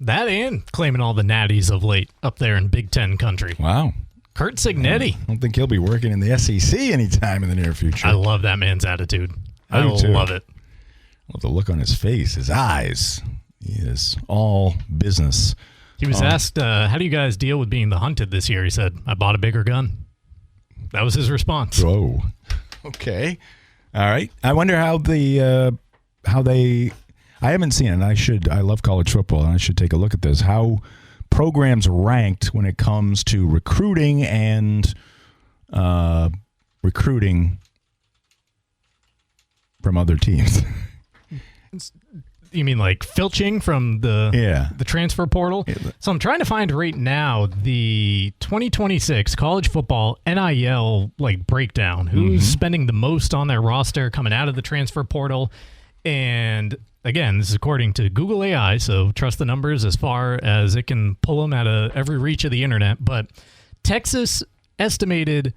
That and claiming all the natties of late up there in Big Ten country. Wow. Curt Cignetti. I don't think he'll be working in the SEC anytime in the near future. I love that man's attitude. I do too. love it. I love the look on his face, his eyes. He is all business. He was asked, how do you guys deal with being the hunted this year? He said, I bought a bigger gun. That was his response. Whoa. Okay. All right. I wonder how they I haven't seen it. I love college football, and I should take a look at this. How programs ranked when it comes to recruiting and recruiting from other teams. You mean like filching from the transfer portal? Yeah. So I'm trying to find right now the 2026 college football NIL breakdown. Who's spending the most on their roster coming out of the transfer portal? And again, this is according to Google AI, so trust the numbers as far as it can pull them out of every reach of the internet. But Texas spent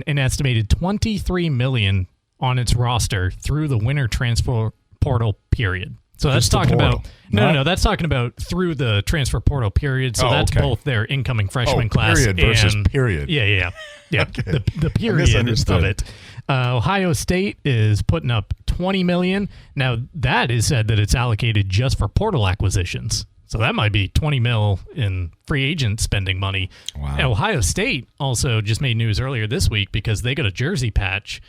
an estimated $23 million on its roster through the winter transfer portal period. So that's talking about that's talking about through the transfer portal period. So that's both their incoming freshman class period versus period. Yeah. Okay. The period of it. Ohio State is putting up $20 million. Now that is said that it's allocated just for portal acquisitions. So that might be $20 million in free agent spending money. Wow. And Ohio State also just made news earlier this week because they got a jersey patch.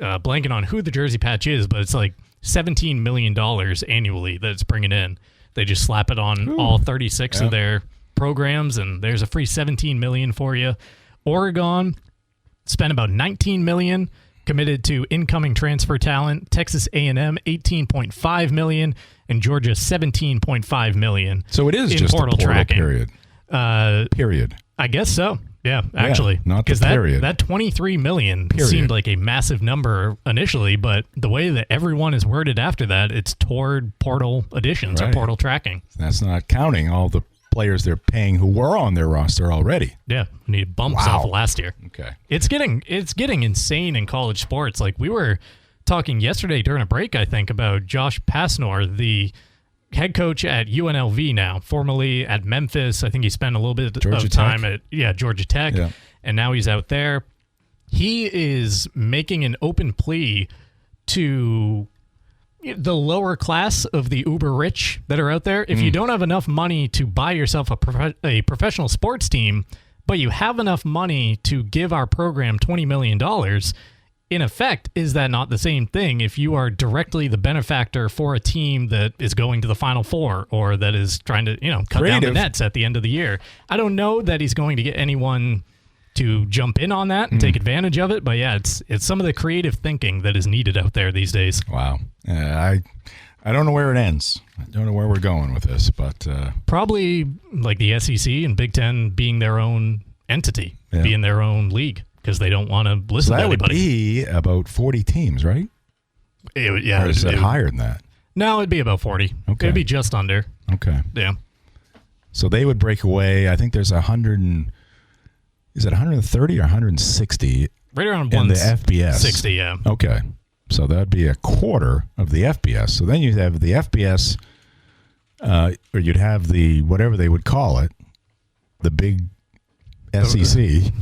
Blanking on who the jersey patch is, but it's like $17 million annually that it's bringing in. They just slap it on all 36 of their programs, and there's a free $17 million for you. Oregon spent about $19 million committed to incoming transfer talent. Texas A&M $18.5 million, and Georgia $17.5 million. So it is in just portal a portal tracking. period. Period. I guess so. Yeah, actually. Not the period. That $23 million seemed like a massive number initially, but the way that everyone is worded after that, it's toward portal additions or portal tracking. That's not counting all the players they're paying who were on their roster already. Yeah, need bumps off of last year. Okay. It's getting insane in college sports. Like we were talking yesterday during a break, I think, about Josh Pastnor, the head coach at UNLV now, formerly at Memphis. I think he spent a little bit of time at Georgia Tech, and now he's out there. He is making an open plea to the lower class of the uber rich that are out there. If you don't have enough money to buy yourself a professional sports team, but you have enough money to give our program $20 million, in effect, is that not the same thing if you are directly the benefactor for a team that is going to the Final Four or that is trying to, cut down the nets at the end of the year? I don't know that he's going to get anyone to jump in on that and take advantage of it, but yeah, it's some of the creative thinking that is needed out there these days. Wow. I don't know where it ends. I don't know where we're going with this, but probably like the SEC and Big Ten being their own entity, being their own league. Because they don't want to listen to anybody. That would be about 40 teams, right? Or is it higher than that? No, it'd be about 40. Okay. It'd be just under. Okay. Yeah. So they would break away. I think there's 130 or 160? Right around in the FBS. 60, yeah. Okay. So that'd be a quarter of the FBS. So then you'd have the FBS, or you'd have the, whatever they would call it, the big SEC,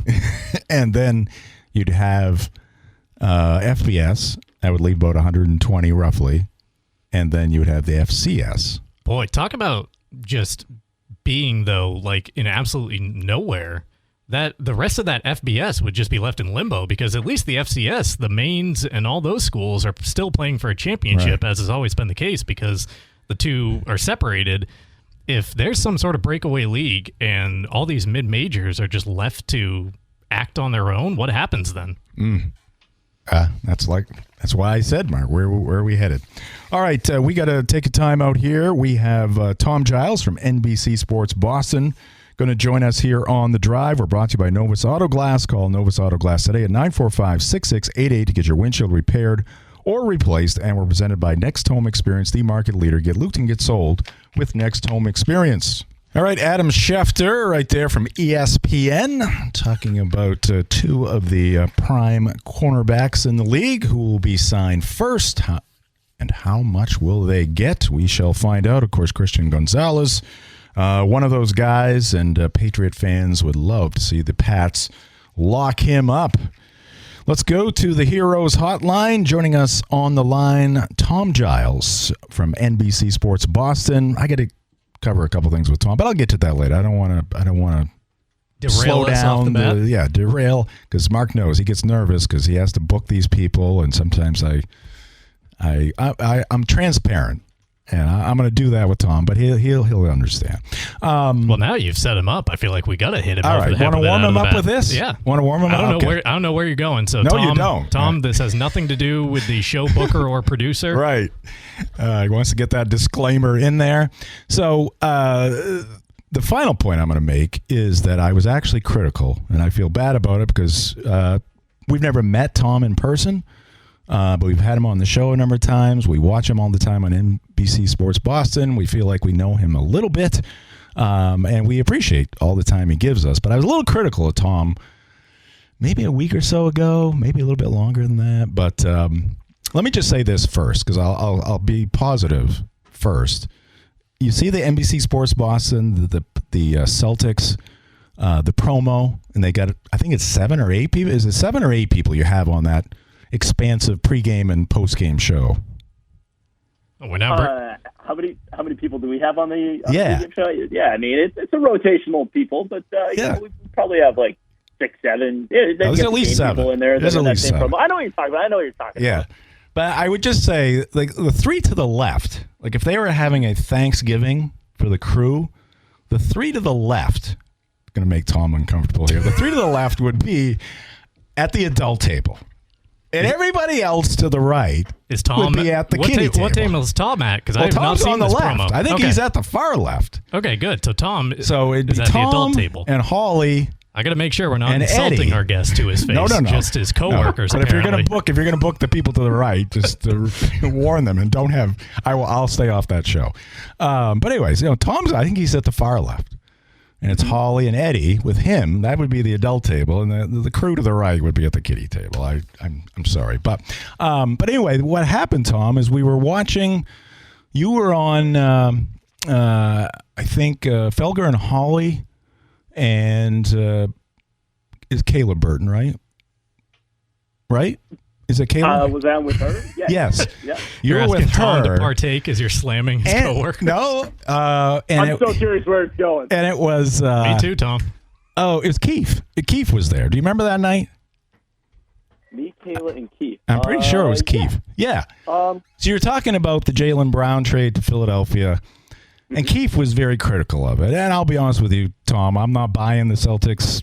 and then you'd have FBS. That would leave about 120 roughly, and then you would have the FCS. Boy, talk about just being, though, like in absolutely nowhere. That the rest of that FBS would just be left in limbo because at least the FCS, the Maines and all those schools are still playing for a championship, as has always been the case because the two are separated. If there's some sort of breakaway league and all these mid-majors are just left to act on their own, what happens then? That's why I said, Mark, where are we headed? All right, we got to take a time out here. We have Tom Giles from NBC Sports Boston going to join us here on The Drive. We're brought to you by Novus Auto Glass. Call Novus Auto Glass today at 945-6688 to get your windshield repaired or replaced, and we're presented by Next Home Experience, the market leader. Get looped and get sold with Next Home Experience. All right, Adam Schefter right there from ESPN talking about two of the prime cornerbacks in the league who will be signed first. And how much will they get? We shall find out. Of course, Christian Gonzalez, one of those guys, and Patriot fans would love to see the Pats lock him up. Let's go to the Heroes Hotline. Joining us on the line, Tom Giles from NBC Sports Boston. I got to cover a couple things with Tom, but I'll get to that later. I don't want to Derail us off the bat. Derail, because Mark knows he gets nervous because he has to book these people, and sometimes I'm transparent, and I'm going to do that with Tom, but he'll understand. Well, now you've set him up. I feel like we got to hit him. All right, want to warm him up with this? Yeah, want to warm him up? I don't know where you're going. So no, Tom, you don't. Tom, this has nothing to do with the show booker or producer. Right. He wants to get that disclaimer in there. So the final point I'm going to make is that I was actually critical, and I feel bad about it because we've never met Tom in person, but we've had him on the show a number of times. We watch him all the time on NBC Sports Boston. We feel like we know him a little bit, and we appreciate all the time he gives us. But I was a little critical of Tom maybe a week or so ago, maybe a little bit longer than that. But let me just say this first, because I'll be positive first. You see the NBC Sports Boston, the Celtics, the promo, and they got, I think it's 7 or 8 people. Is it 7 or 8 people you have on that expansive pregame and postgame show? We're now how many people do we have on the pregame show? Yeah, I mean it's a rotational people, but we probably have like 6, 7. There's at least 7 people in there. There's at least 7. I know what you're talking about. Yeah. But I would just say, like, the 3 to the left, like if they were having a Thanksgiving for the crew, the 3 to the left, going to make Tom uncomfortable here, the 3 to the left would be at the adult table. And everybody else to the right is Tom, would be at the kiddie table. What table is Tom at? Because I have not seen on the this left. promo. I think he's at the far left. Okay, good. So Tom is it'd be at Tom the adult table. And Holly. I got to make sure we're not and insulting Eddie. our guest to his face. No. Just his coworkers. No. But apparently. if you're gonna book the people to the right, just to warn them and don't have. I'll stay off that show. But anyways, Tom's. I think he's at the far left, and it's Holly and Eddie with him. That would be the adult table, and the crew to the right would be at the kiddie table. I'm sorry, but anyway, what happened, Tom, is we were watching. You were on. I think Felger and Holly. And is Kayla Burton, right? Right? Is it Kayla? Was I with her? Yeah. Yes. Yeah. You're with asking Tom her. to partake as you're slamming his coworker. No. I'm so curious where it's going. And it was... Me too, Tom. Oh, it was Keith. Keith was there. Do you remember that night? Me, Kayla, and Keith. I'm pretty sure it was Keith. Yeah. So you're talking about the Jaylen Brown trade to Philadelphia. And Keith was very critical of it. And I'll be honest with you, Tom, I'm not buying the Celtics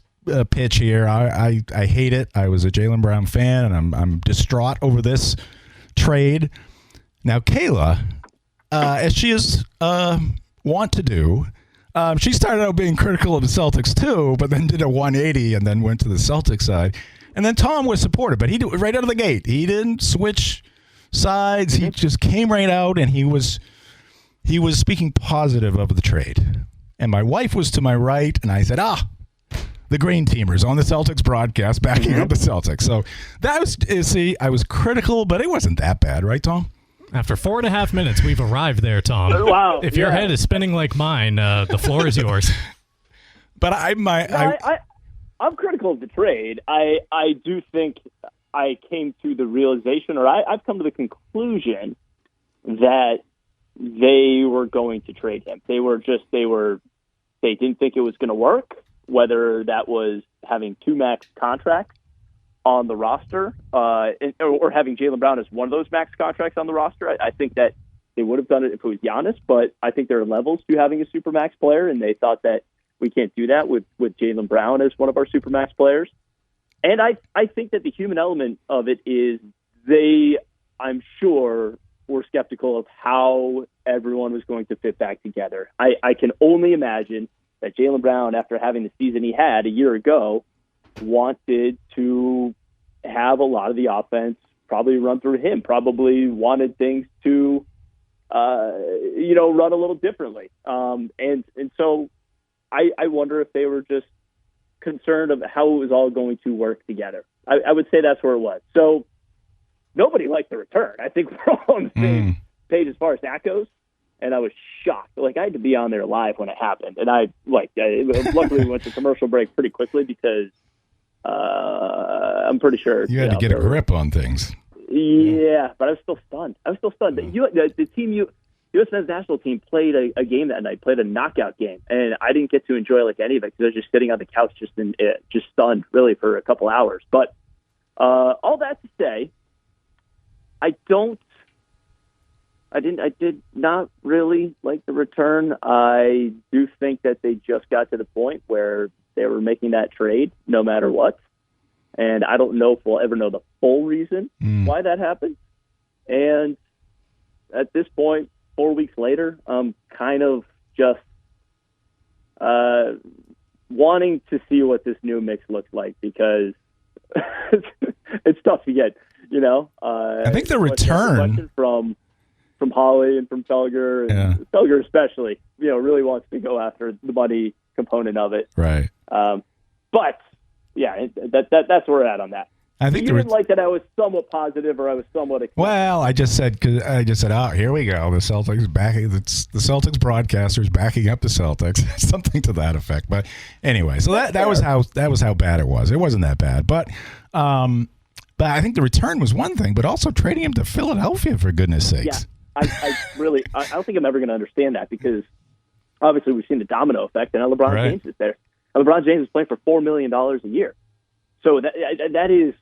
pitch here. I hate it. I was a Jaylen Brown fan, and I'm distraught over this trade. Now, Kayla, as she is want to do, she started out being critical of the Celtics too, but then did a 180 and then went to the Celtics side. And then Tom was supportive, but he did right out of the gate. He didn't switch sides. He just came right out, and he was speaking positive of the trade. And my wife was to my right, and I said, the green teamers on the Celtics broadcast backing up the Celtics. So that was, I was critical, but it wasn't that bad, right, Tom? After 4.5 minutes, we've arrived there, Tom. Wow. If your head is spinning like mine, the floor is yours. But I'm critical of the trade. I do think I came to the realization, or I've come to the conclusion that they were going to trade him. They didn't think it was going to work, whether that was having 2 max contracts on the roster or having Jaylen Brown as one of those max contracts on the roster. I think that they would have done it if it was Giannis, but I think there are levels to having a supermax player, and they thought that we can't do that with Jaylen Brown as one of our supermax players. And I think that the human element of it is I'm sure, were skeptical of how everyone was going to fit back together. I can only imagine that Jaylen Brown, after having the season he had a year ago, wanted to have a lot of the offense probably run through him, probably wanted things to, run a little differently. And so I wonder if they were just concerned of how it was all going to work together. I would say that's where it was. So nobody liked the return. I think we're all on the same page as far as that goes. And I was shocked. Like, I had to be on there live when it happened. And luckily we went to commercial break pretty quickly because I'm pretty sure you had to get a grip on things. Yeah, but I was still stunned. The team, U.S. men's national team played a game that night, played a knockout game, and I didn't get to enjoy like any of it because I was just sitting on the couch, just stunned, really, for a couple hours. But all that to say, I did not really like the return. I do think that they just got to the point where they were making that trade no matter what. And I don't know if we'll ever know the full reason why that happened. And at this point, 4 weeks later, I'm kind of just wanting to see what this new mix looks like because it's tough to get, I think the return from Holly and from Felger, and Felger especially, really wants to go after the money component of it. Right. But yeah, that's where we're at on that. I think you didn't like that I was somewhat positive or I was somewhat excited. Well, I just said, oh, here we go. The Celtics backing the Celtics broadcasters backing up the Celtics, something to that effect. But anyway, so that was how bad it was. It wasn't that bad, but I think the return was one thing, but also trading him to Philadelphia, for goodness sakes. Yeah, I don't think I'm ever going to understand that because obviously we've seen the domino effect, and now LeBron James is there. And LeBron James is playing for $4 million a year. So that is,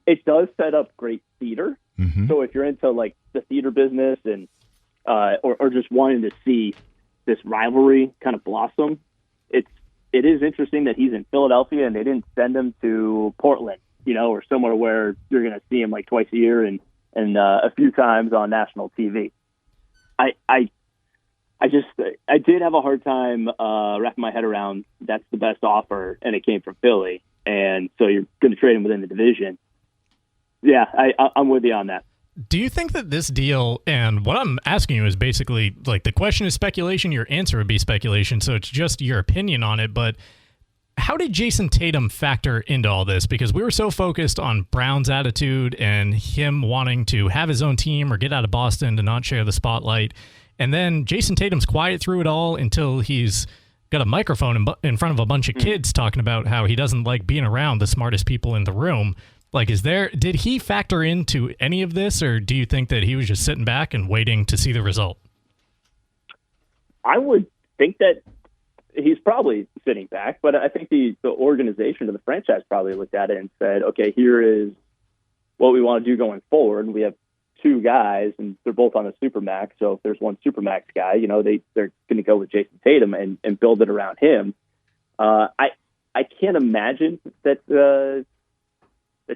it does set up great theater. Mm-hmm. So if you're into like the theater business and or just wanting to see this rivalry kind of blossom, it is interesting that he's in Philadelphia and they didn't send him to Portland, or somewhere where you're going to see him like twice a year and a few times on national TV. I did have a hard time wrapping my head around that's the best offer and it came from Philly. And so you're going to trade him within the division. Yeah, I'm with you on that. Do you think that this deal, and what I'm asking you is basically, like, the question is speculation, your answer would be speculation, so it's just your opinion on it, but how did Jason Tatum factor into all this? Because we were so focused on Brown's attitude and him wanting to have his own team or get out of Boston to not share the spotlight. And then Jason Tatum's quiet through it all until he's got a microphone in front of a bunch of kids talking about how he doesn't like being around the smartest people in the room. Like, did he factor into any of this, or do you think that he was just sitting back and waiting to see the result? I would think that he's probably sitting back, but I think the organization of the franchise probably looked at it and said, okay, here is what we want to do going forward. We have two guys, and they're both on a supermax. So if there's one supermax guy, they're going to go with Jason Tatum and build it around him. I can't imagine that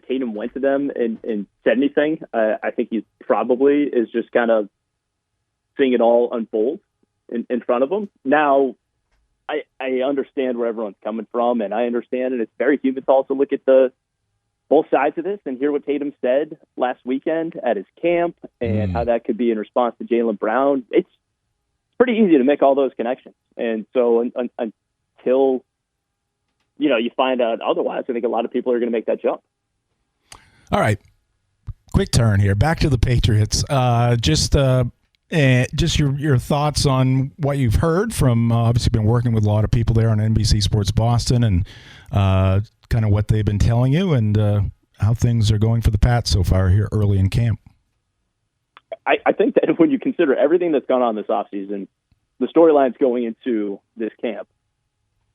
Tatum went to them and said anything. I think he probably is just kind of seeing it all unfold in front of him. Now, I understand where everyone's coming from, and I understand, and it's very human to also look at both sides of this and hear what Tatum said last weekend at his camp and how that could be in response to Jaylen Brown. It's pretty easy to make all those connections. And so until, you find out otherwise, I think a lot of people are going to make that jump. All right. Quick turn here. Back to the Patriots. Just your thoughts on what you've heard from, obviously been working with a lot of people there on NBC Sports Boston and kind of what they've been telling you and how things are going for the Pats so far here early in camp. I think that when you consider everything that's gone on this offseason, the storylines going into this camp,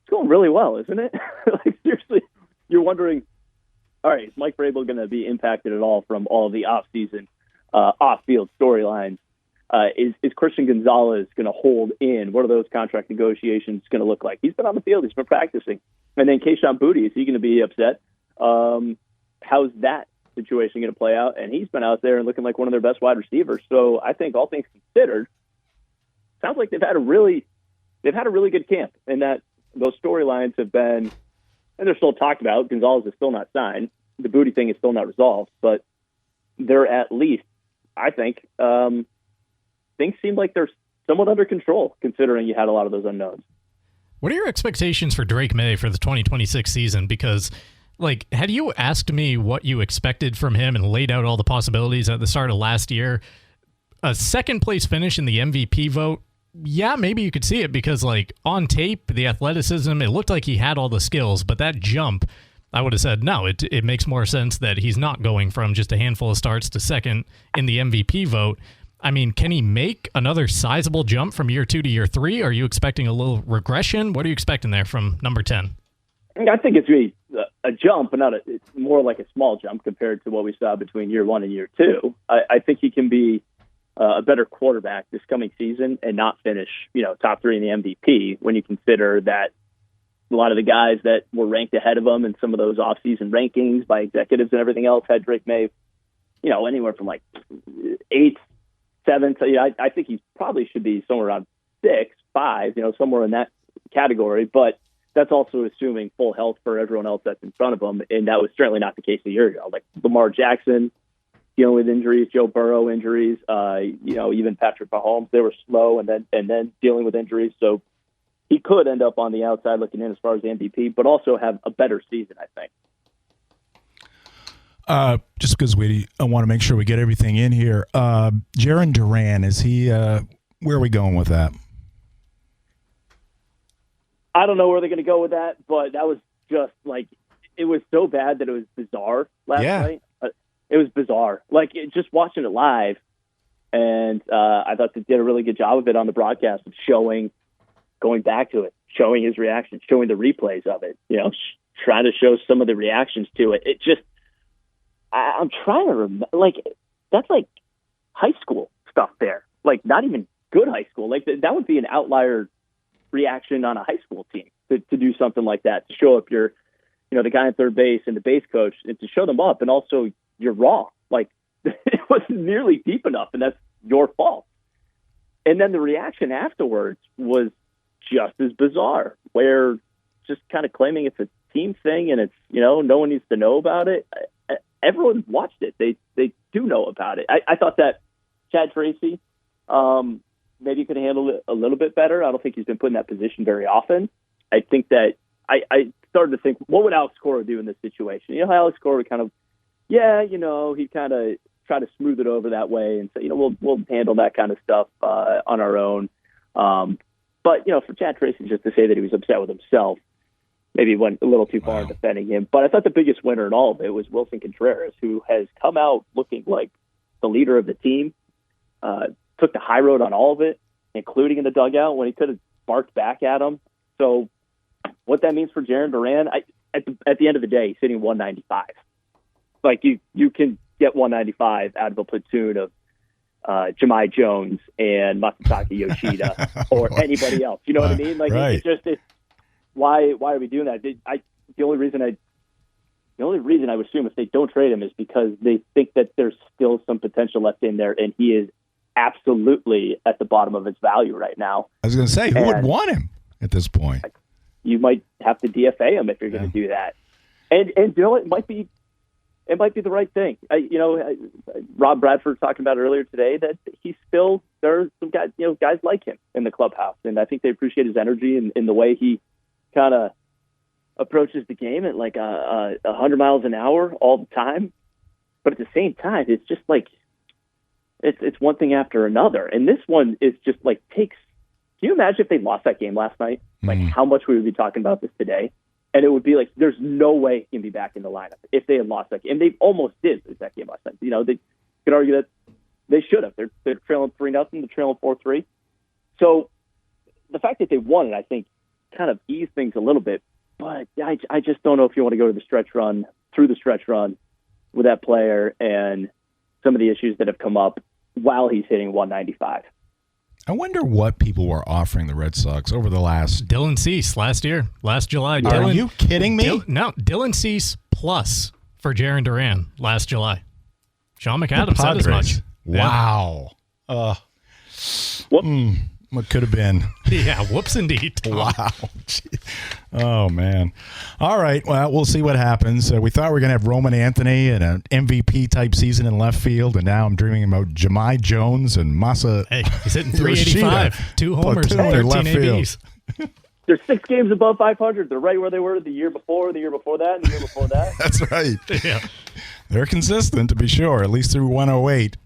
it's going really well, isn't it? Like, seriously, you're wondering, all right, is Mike Vrabel going to be impacted at all from all the offseason, off-field storylines? Is Christian Gonzalez going to hold in? What are those contract negotiations going to look like? He's been on the field. He's been practicing. And then Kayshon Boutte, is he going to be upset? How's that situation going to play out? And he's been out there and looking like one of their best wide receivers. So I think all things considered, sounds like they've had a really good camp, and that those storylines have been, and they're still talked about. Gonzalez is still not signed. The Boutte thing is still not resolved, but they're at least, I think, things seem like they're somewhat under control, considering you had a lot of those unknowns. What are your expectations for Drake May for the 2026 season? Because Like, had you asked me what you expected from him and laid out all the possibilities at the start of last year, a second place finish in the MVP vote, yeah, maybe you could see it because, like, on tape, the athleticism, it looked like he had all the skills, but that jump, I would have said, no, it makes more sense that he's not going from just a handful of starts to second in the MVP vote. I mean, can he make another sizable jump from year 2 to year 3? Are you expecting a little regression? What are you expecting there from number 10? I think it's really a jump, but it's more like a small jump compared to what we saw between year 1 and year 2. I think he can be a better quarterback this coming season and not finish, top 3 in the MVP when you consider that a lot of the guys that were ranked ahead of him in some of those offseason rankings by executives and everything else had Drake May, anywhere from like 8th, 7th. I think he probably should be somewhere around 6, 5, somewhere in that category. But that's also assuming full health for everyone else that's in front of him, and that was certainly not the case a year ago. Like Lamar Jackson dealing with injuries, Joe Burrow injuries, even Patrick Mahomes, they were slow and then dealing with injuries. So he could end up on the outside looking in as far as the MVP, but also have a better season, I think. Just because I want to make sure we get everything in here. Jarren Duran, is he? Where are we going with that? I don't know where they're going to go with that, but that was just like, it was so bad that it was bizarre last night. It was bizarre. Like, just watching it live, and I thought they did a really good job of it on the broadcast of going back to it, showing his reaction, showing the replays of it, trying to show some of the reactions to it. It just, I'm trying to remember, like, that's like high school stuff there. Like, not even good high school. Like, that would be an outlier reaction on a high school team to do something like that, to show up your, the guy in third base and the base coach, and to show them up. And also, you're wrong. Like, it wasn't nearly deep enough, and that's your fault. And then the reaction afterwards was just as bizarre, where just kind of claiming it's a team thing and it's, no one needs to know about it. Everyone watched it. They do know about it. I thought that Chad Tracy maybe could handle it a little bit better. I don't think he's been put in that position very often. I think that I started to think, what would Alex Cora do in this situation? How Alex Cora would kind of, he'd kind of try to smooth it over that way and say, we'll handle that kind of stuff on our own. But, for Chad Tracy just to say that he was upset with himself, maybe went a little too far in defending him. But I thought the biggest winner in all of it was Wilson Contreras, who has come out looking like the leader of the team, took the high road on all of it, including in the dugout when he could have barked back at him. So what that means for Jarren Duran, at the end of the day, he's hitting 195. Like, you can get 195 out of a platoon of Jahmai Jones and Masataka Yoshida or anybody else. You know what I mean? Like, right. It's why are we doing that? The only reason I would assume if they don't trade him is because they think that there's still some potential left in there, and he is absolutely at the bottom of his value right now. I was going to say, who would want him at this point? You might have to DFA him if you're going to do that. And it might be the right thing. Rob Bradford talking about earlier today that there's some guys like him in the clubhouse, and I think they appreciate his energy and in the way he kind of approaches the game at like 100 miles an hour all the time. But at the same time, it's just like it's one thing after another, and this one is just like takes. Can you imagine if they lost that game last night? Like how much we would be talking about this today? And it would be like, there's no way he can be back in the lineup if they had lost that game. And they almost did lose that game last night. They could argue that they should have. They're trailing 3-0. They're trailing 4-3. So the fact that they won it, I think, kind of eased things a little bit. But I just don't know if you want to go through the stretch run with that player and some of the issues that have come up while he's hitting 195. I wonder what people were offering the Red Sox over the last... Dylan Cease last July. Are you kidding me? No, Dylan Cease plus for Jarren Duran last July. Sean McAdams said as much. Wow. What could have been. Yeah, whoops indeed. Wow. Oh, man. All right. Well, we'll see what happens. We thought we were going to have Roman Anthony and an MVP-type season in left field, and now I'm dreaming about Jahmai Jones and Masa. Hey, he's hitting 385, 2 homers, and 13 ABs. They're 6 games above 500. They're right where they were the year before, the year before that, and the year before that. That's right. Yeah. They're consistent, to be sure, at least through 108.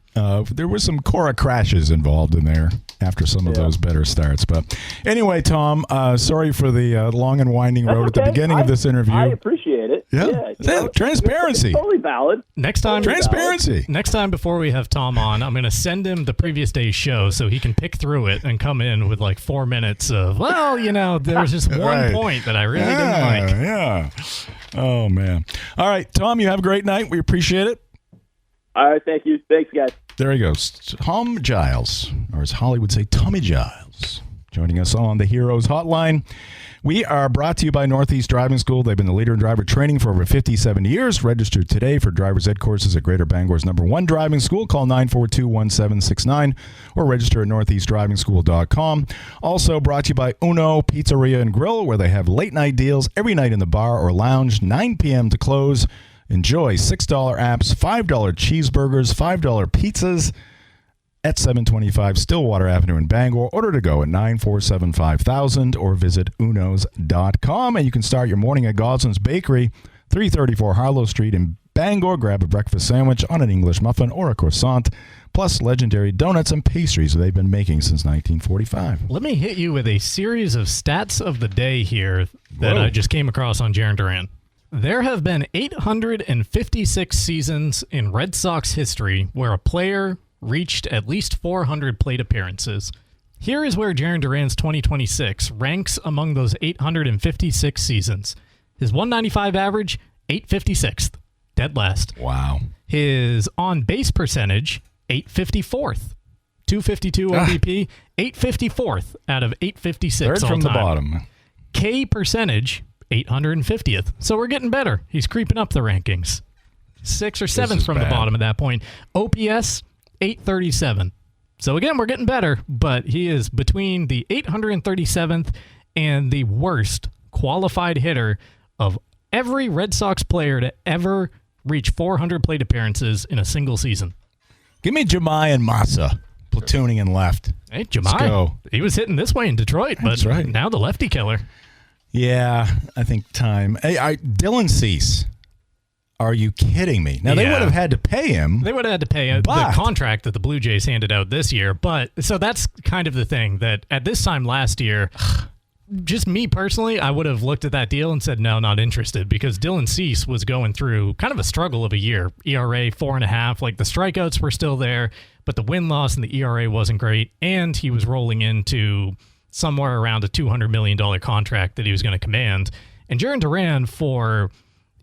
There were some Cora crashes involved in there after some of those better starts. But anyway, Tom, sorry for the long and winding road at the beginning of this interview. I appreciate it. Yeah. Transparency. It's totally valid. Next time, transparency. Next time before we have Tom on, I'm going to send him the previous day's show so he can pick through it and come in with like 4 minutes of, there's just one point that I really didn't like. Yeah. Oh, man. All right, Tom, you have a great night. We appreciate it. All right, thank you. Thanks, guys. There he goes. Tom Giles, or as Holly would say, Tommy Giles, joining us on the Heroes Hotline. We are brought to you by Northeast Driving School. They've been the leader in driver training for over 57 years. Registered today for driver's ed courses at Greater Bangor's #1 driving school. Call 942-1769 or register at northeastdrivingschool.com. Also brought to you by Uno Pizzeria and Grill, where they have late night deals every night in the bar or lounge, 9 p.m. to close. Enjoy $6 apps, $5 cheeseburgers, $5 pizzas at 725 Stillwater Avenue in Bangor. Order to go at 947-5000 or visit unos.com. And you can start your morning at Goslin's Bakery, 334 Harlow Street in Bangor. Grab a breakfast sandwich on an English muffin or a croissant, plus legendary donuts and pastries they've been making since 1945. Let me hit you with a series of stats of the day here that I just came across on Jarren Duran. There have been 856 seasons in Red Sox history where a player reached at least 400 plate appearances. Here is where Jarren Duran's 2026 ranks among those 856 seasons. His 195 average, 856th, dead last. Wow. His on-base percentage, 854th. 252 OBP, 854th out of 856 Third from all-time. the bottom. K percentage, 850th. So we're getting better. He's creeping up the rankings. 6th or 7th from the bottom at that point. OPS, 837. So again, we're getting better, but he is between the 837th and the worst qualified hitter of every Red Sox player to ever reach 400 plate appearances in a single season. Give me Jemai and Massa platooning in left. Hey, Jemai, he was hitting this way in Detroit, but now the lefty killer. Yeah, I think time. Hey, Dylan Cease. Are you kidding me? Now, they would have had to pay him. They would have had to pay the contract that the Blue Jays handed out this year. But so that's kind of the thing that at this time last year, just me personally, I would have looked at that deal and said, no, not interested, because Dylan Cease was going through kind of a struggle of a year. ERA 4.5. Like the strikeouts were still there, but the win-loss and the ERA wasn't great. And he was rolling into somewhere around a $200 million contract that he was going to command. And Jarren Duran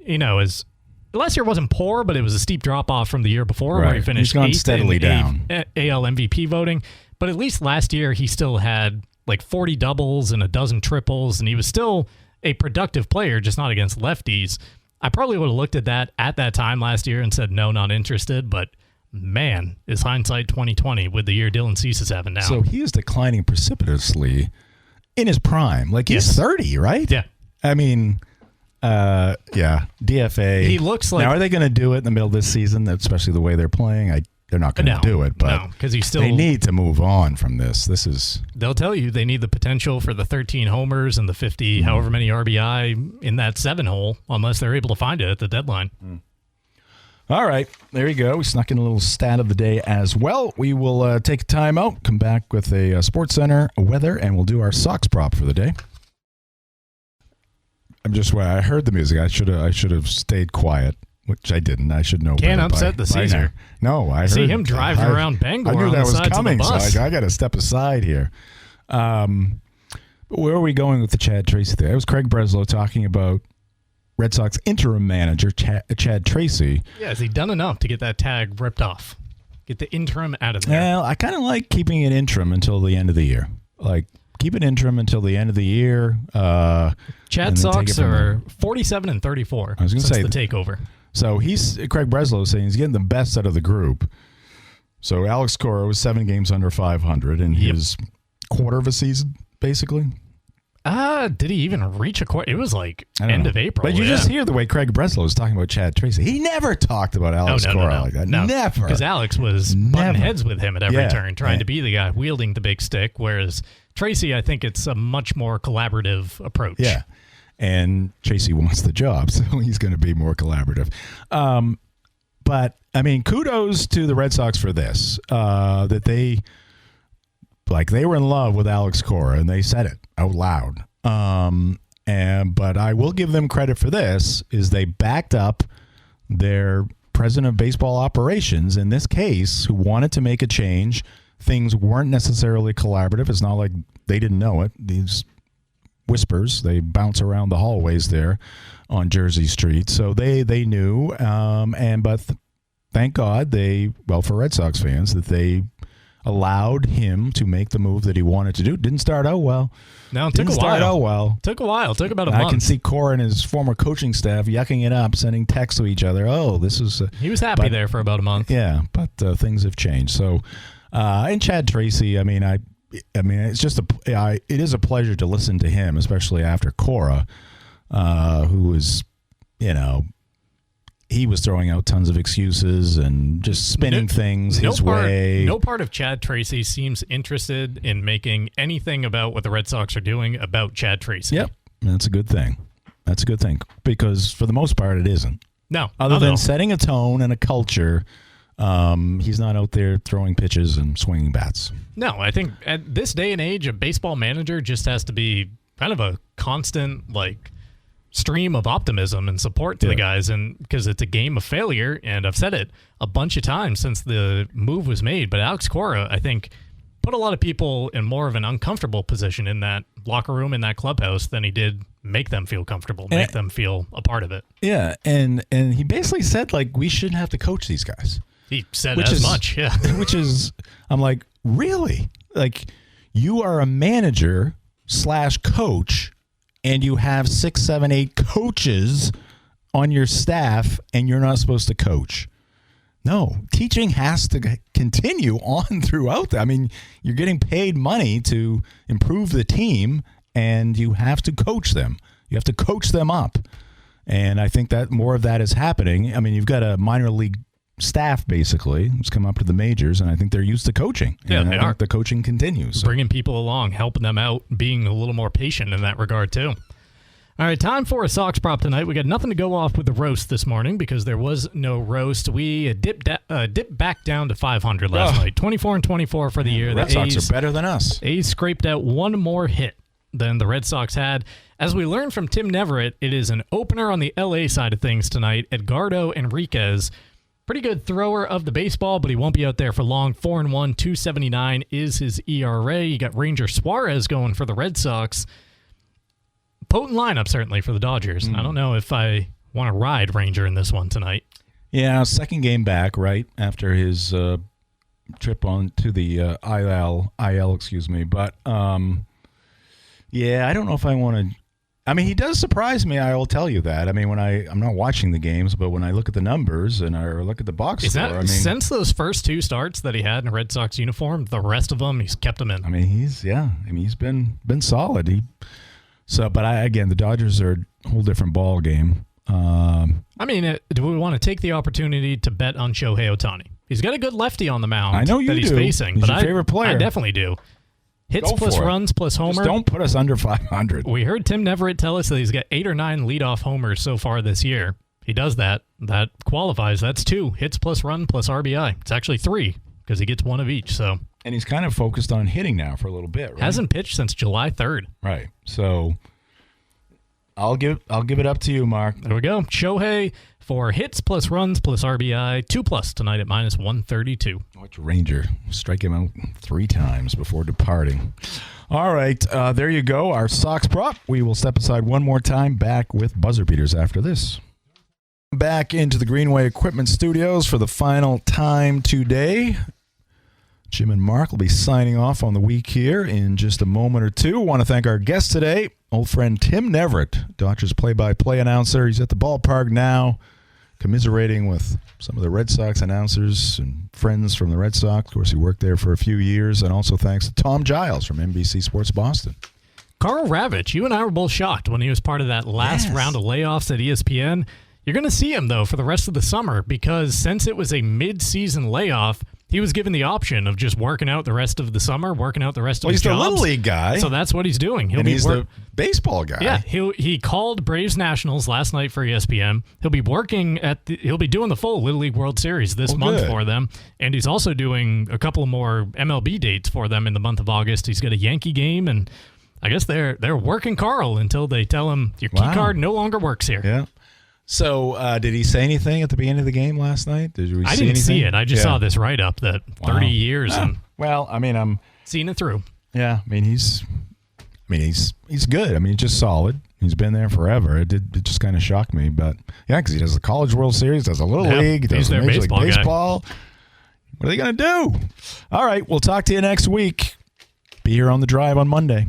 his last year wasn't poor, but it was a steep drop-off from the year before where he finished 8th steadily down. AL MVP voting. But at least last year he still had like 40 doubles and a dozen triples, and he was still a productive player, just not against lefties. I probably would have looked at that time last year and said, no, not interested, but man, is hindsight 2020 with the year Dylan Cease is having now. So he is declining precipitously in his prime. Like he's 30, right? Yeah. I mean, DFA. He looks like. Now, are they going to do it in the middle of this season, especially the way they're playing? They're not going to do it, but because they need to move on from this. They'll tell you they need the potential for the 13 homers and the 50, however many RBI in that 7-hole, unless they're able to find it at the deadline. All right, there you go. We snuck in a little stat of the day as well. We will take a time out, come back with a Sports Center weather, and we'll do our Sox prop for the day. I heard the music. I should have stayed quiet, which I didn't. I should know. Can't upset the Caesar. No, I see him driving around Bangor. I knew that was coming, so I got to step aside here. But where are we going with the Chad Tracy thing? It was Craig Breslow talking about Red Sox interim manager Chad Tracy. Yeah, has he done enough to get that tag ripped off? Get the interim out of there. Well, I kind of like keeping it interim until the end of the year. Keep it interim until the end of the year. Chad Sox are 47-34 I was going to say the takeover. So Craig Breslow saying he's getting the best out of the group. So Alex Cora was 7 games under 500 in his quarter of a season, basically. Did he even reach a court? It was like end of April. But you just hear the way Craig Breslow was talking about Chad Tracy. He never talked about Alex Cora like that. No. Never. Because Alex was butting heads with him at every turn, trying to be the guy wielding the big stick, whereas Tracy, I think it's a much more collaborative approach. Yeah. And Tracy wants the job, so he's going to be more collaborative. But, I mean, kudos to the Red Sox for this, that they were in love with Alex Cora, and they said it out loud. But I will give them credit for this, is they backed up their president of baseball operations, in this case, who wanted to make a change. Things weren't necessarily collaborative. It's not like they didn't know it. These whispers, they bounce around the hallways there on Jersey Street. So they knew, but thank God for Red Sox fans, that they allowed him to make the move that he wanted to do. Didn't start out well. No, it took a while. Took a while. Took about a month. I can see Cora and his former coaching staff yucking it up, sending texts to each other. Oh, this is... he was happy there for about a month. Yeah, but things have changed. So, and Chad Tracy, I mean, it's just it is a pleasure to listen to him, especially after Cora, who was, he was throwing out tons of excuses and just spinning things his way. No part of Chad Tracy seems interested in making anything about what the Red Sox are doing about Chad Tracy. Yep, that's a good thing. That's a good thing, because for the most part, it isn't. No. Other than setting a tone and a culture, he's not out there throwing pitches and swinging bats. No, I think at this day and age, a baseball manager just has to be kind of a constant, stream of optimism and support to the guys, and because it's a game of failure, and I've said it a bunch of times since the move was made, but Alex Cora, I think, put a lot of people in more of an uncomfortable position in that locker room, in that clubhouse, than he did make them feel comfortable, make them feel a part of it. Yeah, and he basically said, we shouldn't have to coach these guys. He said as much, yeah. Which is, I'm like, really? You are a manager / coach, and you have 6, 7, 8 coaches on your staff, and you're not supposed to coach. No, teaching has to continue on throughout that. I mean, you're getting paid money to improve the team, and you have to coach them. You have to coach them up. And I think that more of that is happening. I mean, you've got a minor league staff, basically, who's come up to the majors, and I think they're used to coaching. Yeah, and they I think the coaching continues. Bringing people along, helping them out, being a little more patient in that regard, too. All right, time for a Sox prop tonight. We got nothing to go off with the roast this morning because there was no roast. We dipped back down to 500 last night. 24-24 for the year. The Red Sox are better than us. A's scraped out one more hit than the Red Sox had. As we learned from Tim Neverett, it is an opener on the LA side of things tonight. Edgardo Enriquez, pretty good thrower of the baseball, but he won't be out there for long. 4-1, 2.79 is his ERA. You got Ranger Suarez going for the Red Sox. Potent lineup, certainly, for the Dodgers. I don't know if I want to ride Ranger in this one tonight. Yeah, second game back, right, after his trip on to the IL, But, yeah, I don't know if I want to... I mean, he does surprise me, I will tell you that. I mean, when I'm not watching the games, but when I look at the numbers and I look at the box score, since those first 2 starts that he had in a Red Sox uniform, the rest of them, he's kept them in. I mean, he's been solid. But again, the Dodgers are a whole different ball game. I mean, do we want to take the opportunity to bet on Shohei Ohtani? He's got a good lefty on the mound. I know you that he's do. facing. He's but your favorite player. I definitely do. Hits plus runs plus homer. Just don't put us under 500. We heard Tim Neverett tell us that he's got 8 or 9 leadoff homers so far this year. He does that. That qualifies. That's 2 hits plus run plus RBI. It's actually 3 because he gets 1 of each. So. And he's kind of focused on hitting now for a little bit, right? Hasn't pitched since July 3rd. Right. So I'll give it up to you, Mark. There we go. Shohei for hits plus runs plus RBI, 2+ tonight at -132. Watch Ranger strike him out 3 times before departing. All right, there you go. Our Sox prop. We will step aside one more time. Back with buzzer beaters after this. Back into the Greenway Equipment Studios for the final time today. Jim and Mark will be signing off on the week here in just a moment or two. I want to thank our guest today, old friend Tim Neverett, Dodgers play-by-play announcer. He's at the ballpark now, commiserating with some of the Red Sox announcers and friends from the Red Sox. Of course, he worked there for a few years. And also thanks to Tom Giles from NBC Sports Boston. Carl Ravitch, you and I were both shocked when he was part of that last round of layoffs at ESPN. You're going to see him, though, for the rest of the summer because since it was a mid-season layoff, he was given the option of just working out the rest of the summer, working out the rest of his jobs. He's the Little League guy. So that's what he's doing. He's the baseball guy. Yeah, he called Braves Nationals last night for ESPN. He'll be working he'll be doing the full Little League World Series this month for them. And he's also doing a couple more MLB dates for them in the month of August. He's got a Yankee game, and I guess they're working Carl until they tell him your key card no longer works here. Yeah. So, did he say anything at the beginning of the game last night? I didn't see it. I just saw this write-up that 30 years. And well, I mean, I'm seeing it through. Yeah, I mean, he's good. I mean, he's just solid. He's been there forever. It just kind of shocked me, but yeah, because he does the College World Series, does a Little League, he does Major League Baseball. What are they gonna do? All right, we'll talk to you next week. Be here on The Drive on Monday.